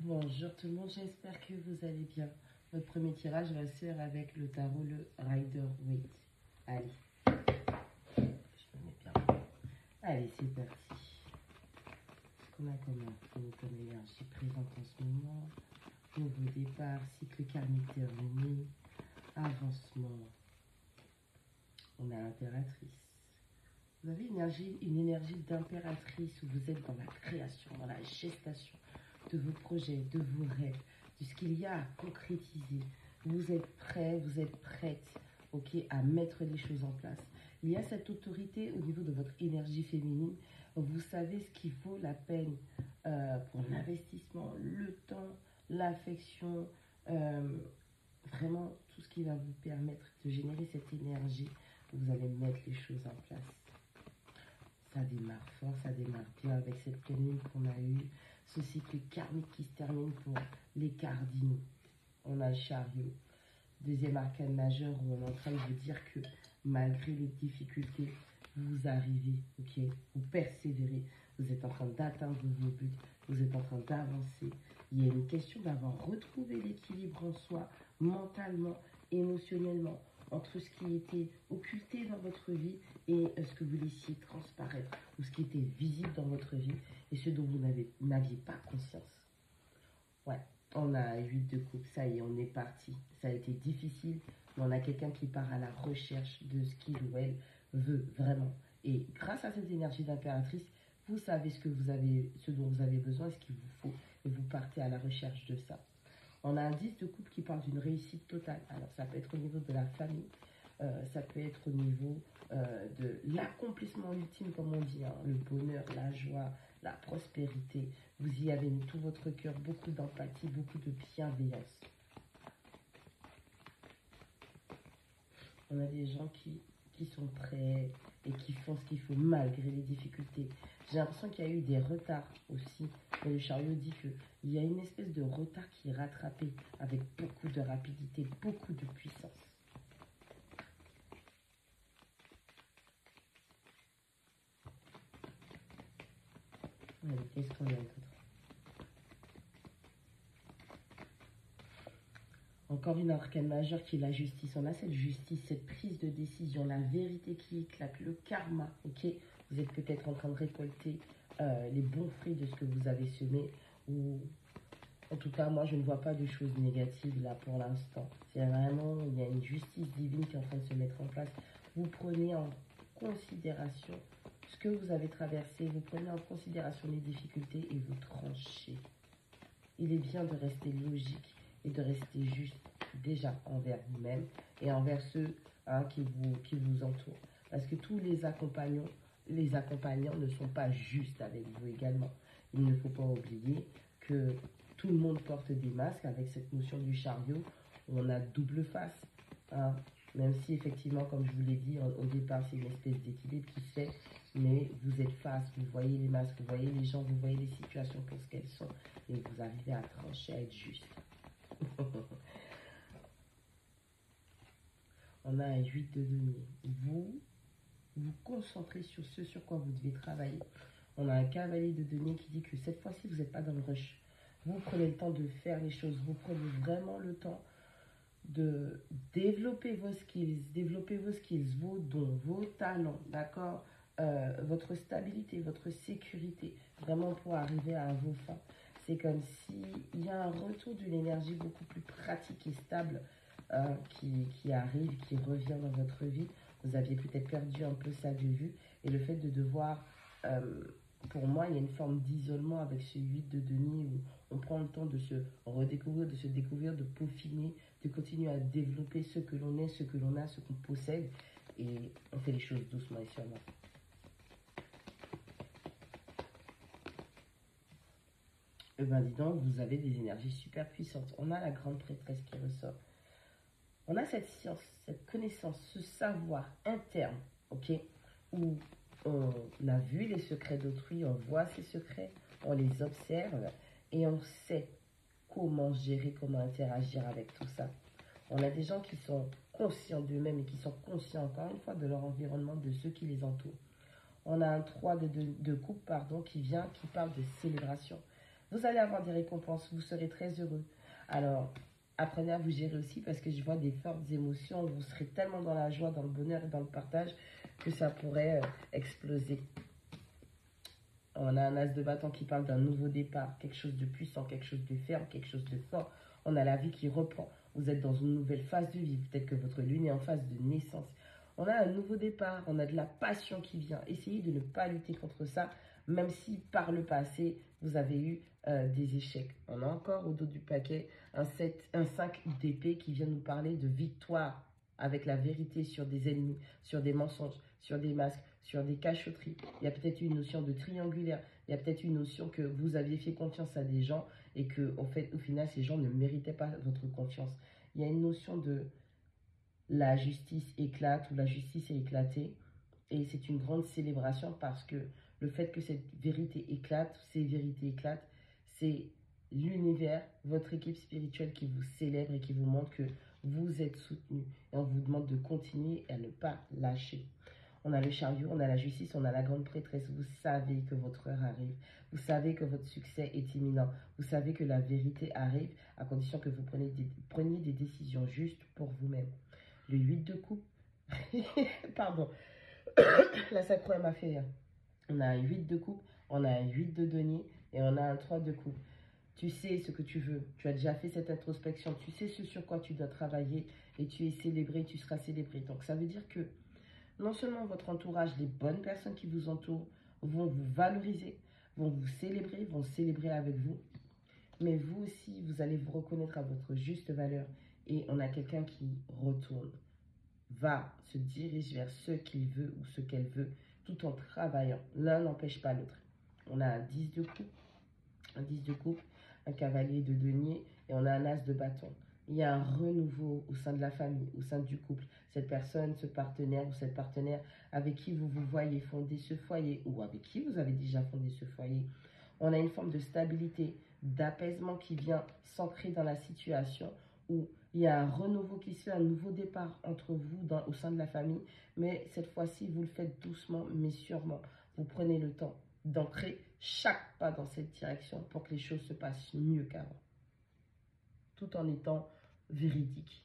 Bonjour tout le monde, j'espère que vous allez bien. Votre premier tirage va se faire avec le tarot, le Rider-Waite. Allez, je me mets bien. Allez, c'est parti. Ce qu'on a comme énergie présente en ce moment. Nouveau départ, cycle karmique terminé, avancement. On a l'impératrice. Vous avez une énergie d'impératrice où vous êtes dans la création, dans la gestation de vos projets, de vos rêves, de ce qu'il y a à concrétiser. Vous êtes prêts, vous êtes prêtes, ok, à mettre les choses en place. Il y a cette autorité au niveau de votre énergie féminine. Vous savez ce qui vaut la peine pour l'investissement, le temps, l'affection, vraiment tout ce qui va vous permettre de générer cette énergie. Vous allez mettre les choses en place. Ça démarre fort, ça démarre bien avec cette pleine lune qu'on a eue. Ce cycle karmique qui se termine pour les cardinaux. On a le chariot. Deuxième arcane majeur où on est en train de vous dire que malgré les difficultés, vous arrivez, ok, vous persévérez, vous êtes en train d'atteindre vos buts, vous êtes en train d'avancer. Il y a une question d'avoir retrouvé l'équilibre en soi, mentalement, émotionnellement, entre ce qui était occulté dans votre vie et ce que vous laissiez transparaître, ou ce qui était visible dans votre vie et ce dont vous n'aviez pas conscience. Ouais, on a 8 de coupe, ça y est, on est parti. Ça a été difficile, mais on a quelqu'un qui part à la recherche de ce qu'il ou elle veut vraiment. Et grâce à cette énergie d'impératrice, vous savez ce dont vous avez besoin, ce qu'il vous faut, et vous partez à la recherche de ça. On a un 10 de couple qui parle d'une réussite totale. Alors, ça peut être au niveau de la famille, ça peut être au niveau de l'accomplissement ultime, comme on dit, hein, le bonheur, la joie, la prospérité. Vous y avez mis tout votre cœur, beaucoup d'empathie, beaucoup de bienveillance. On a des gens qui sont prêts et qui font ce qu'il faut malgré les difficultés. J'ai l'impression qu'il y a eu des retards aussi. Mais le chariot dit qu'il y a une espèce de retard qui est rattrapé avec beaucoup de rapidité, beaucoup de puissance. Qu'est-ce qu'on a d'autre? Encore une arcane majeure qui est la justice. On a cette justice, cette prise de décision, la vérité qui éclate, le karma. Ok, vous êtes peut-être en train de récolter les bons fruits de ce que vous avez semé. Ou en tout cas, moi, je ne vois pas de choses négatives là pour l'instant. C'est vraiment, il y a une justice divine qui est en train de se mettre en place. Vous prenez en considération ce que vous avez traversé, vous prenez en considération les difficultés et vous tranchez. Il est bien de rester logique et de rester juste déjà envers vous-même et envers ceux qui vous entourent. Parce que tous les accompagnants ne sont pas justes avec vous également. Il ne faut pas oublier que tout le monde porte des masques avec cette notion du chariot. On a double face. Hein. Même si effectivement, comme je vous l'ai dit, au départ, c'est une espèce d'équilibre qui se fait. Mais vous êtes face, vous voyez les masques, vous voyez les gens, vous voyez les situations pour ce qu'elles sont. Et vous arrivez à trancher, à être juste. On a un 8 de denier. Vous vous concentrez sur ce sur quoi vous devez travailler. On a un cavalier de denier qui dit que cette fois-ci, vous n'êtes pas dans le rush. Vous prenez le temps de faire les choses. Vous prenez vraiment le temps de développer vos skills, vos dons, vos talents, d'accord, votre stabilité, votre sécurité, vraiment pour arriver à vos fins. C'est comme s'il y a un retour d'une énergie beaucoup plus pratique et stable qui arrive, qui revient dans votre vie. Vous aviez peut-être perdu un peu ça de vue et le fait de devoir, pour moi, il y a une forme d'isolement avec ce 8 de denier où on prend le temps de se redécouvrir, de se découvrir, de peaufiner, de continuer à développer ce que l'on est, ce que l'on a, ce qu'on possède et on fait les choses doucement et sûrement. Eh bien, dis donc, vous avez des énergies super puissantes. On a la grande prêtresse qui ressort. On a cette science, cette connaissance, ce savoir interne, ok, où on a vu les secrets d'autrui, on voit ces secrets, on les observe et on sait comment gérer, comment interagir avec tout ça. On a des gens qui sont conscients d'eux-mêmes et qui sont conscients encore une fois de leur environnement, de ceux qui les entourent. On a un 3 de coupe, pardon, qui parle de célébration. Vous allez avoir des récompenses, vous serez très heureux. Alors, apprenez à vous gérer aussi parce que je vois des fortes émotions. Vous serez tellement dans la joie, dans le bonheur et dans le partage que ça pourrait exploser. On a un as de bâton qui parle d'un nouveau départ, quelque chose de puissant, quelque chose de ferme, quelque chose de fort. On a la vie qui reprend. Vous êtes dans une nouvelle phase de vie. Peut-être que votre lune est en phase de naissance. On a un nouveau départ, on a de la passion qui vient. Essayez de ne pas lutter contre ça, même si par le passé, vous avez eu des échecs. On a encore au dos du paquet un 5 d'épée qui vient nous parler de victoire avec la vérité sur des ennemis, sur des mensonges, sur des masques, sur des cachotteries. Il y a peut-être une notion de triangulaire. Il y a peut-être une notion que vous aviez fait confiance à des gens et que, en fait, au final, ces gens ne méritaient pas votre confiance. Il y a une notion de la justice éclate ou la justice est éclatée. Et c'est une grande célébration parce que le fait que cette vérité éclate, ces vérités éclatent, c'est l'univers, votre équipe spirituelle qui vous célèbre et qui vous montre que vous êtes soutenu. Et on vous demande de continuer et à ne pas lâcher. On a le chariot, on a la justice, on a la grande prêtresse. Vous savez que votre heure arrive. Vous savez que votre succès est imminent. Vous savez que la vérité arrive à condition que vous preniez des décisions justes pour vous-même. Le 8 de coupe. Pardon. La sacro m'a fait rire. On a un 8 de coupe, on a un 8 de denier et on a un 3 de coupe. Tu sais ce que tu veux. Tu as déjà fait cette introspection. Tu sais ce sur quoi tu dois travailler et tu es célébré, tu seras célébré. Donc ça veut dire que non seulement votre entourage, les bonnes personnes qui vous entourent vont vous valoriser, vont vous célébrer, vont célébrer avec vous, mais vous aussi, vous allez vous reconnaître à votre juste valeur. Et on a quelqu'un qui retourne, va, se dirige vers ce qu'il veut ou ce qu'elle veut, tout en travaillant. L'un n'empêche pas l'autre. On a un 10 de coupe, un 10 de coupe, un cavalier de denier et on a un as de bâton. Il y a un renouveau au sein de la famille, au sein du couple. Cette personne, ce partenaire ou cette partenaire avec qui vous vous voyez fonder ce foyer ou avec qui vous avez déjà fondé ce foyer. On a une forme de stabilité, d'apaisement qui vient s'ancrer dans la situation où il y a un renouveau qui se fait, un nouveau départ entre vous au sein de la famille. Mais cette fois-ci, vous le faites doucement mais sûrement. Vous prenez le temps d'entrer chaque pas dans cette direction pour que les choses se passent mieux qu'avant, tout en étant véridique.